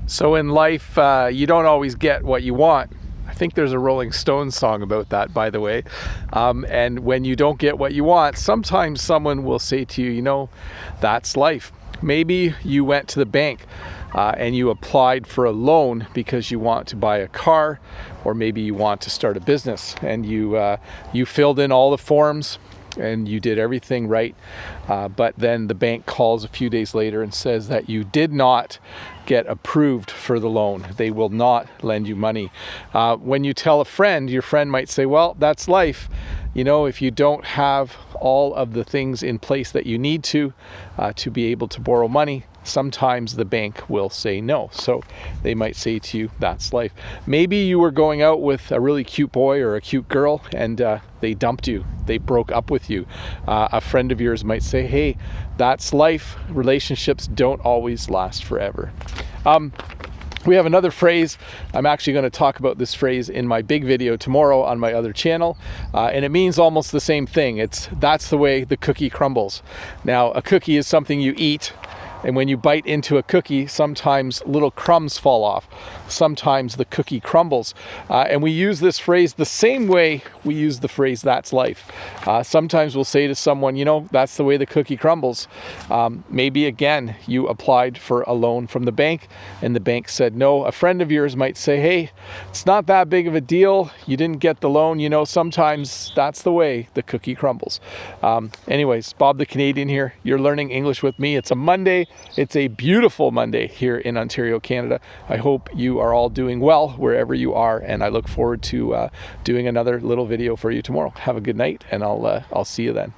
So in life, you don't always get what you want. I think there's a Rolling Stones song about that, by the way. And when you don't get what you want, sometimes someone will say to you, you know, that's life. Maybe you went to the bank and you applied for a loan because you want to buy a car, or maybe you want to start a business, and you filled in all the forms and you did everything right, but then the bank calls a few days later and says that you did not get approved for the loan. They will not lend you money. When you tell a friend, your friend might say, well, that's life. You know, if you don't have all of the things in place that you need to be able to borrow money, sometimes the bank will say no. So they might say to you, that's life. Maybe you were going out with a really cute boy or a cute girl and they dumped you. They broke up with you. A friend of yours might say, hey, that's life. Relationships don't always last forever. We have another phrase. I'm actually going to talk about this phrase in my big video tomorrow on my other channel. And it means almost the same thing. That's the way the cookie crumbles. Now, a cookie is something you eat. And when you bite into a cookie, sometimes little crumbs fall off. Sometimes the cookie crumbles. And we use this phrase the same way we use the phrase, that's life. Sometimes we'll say to someone, you know, that's the way the cookie crumbles. Maybe again, you applied for a loan from the bank and the bank said no. A friend of yours might say, hey, it's not that big of a deal. You didn't get the loan. You know, sometimes that's the way the cookie crumbles. Anyways, Bob the Canadian here. You're learning English with me. It's a Monday. It's a beautiful Monday here in Ontario, Canada. I hope you are all doing well wherever you are, and I look forward to doing another little video for you tomorrow. Have a good night, and I'll see you then.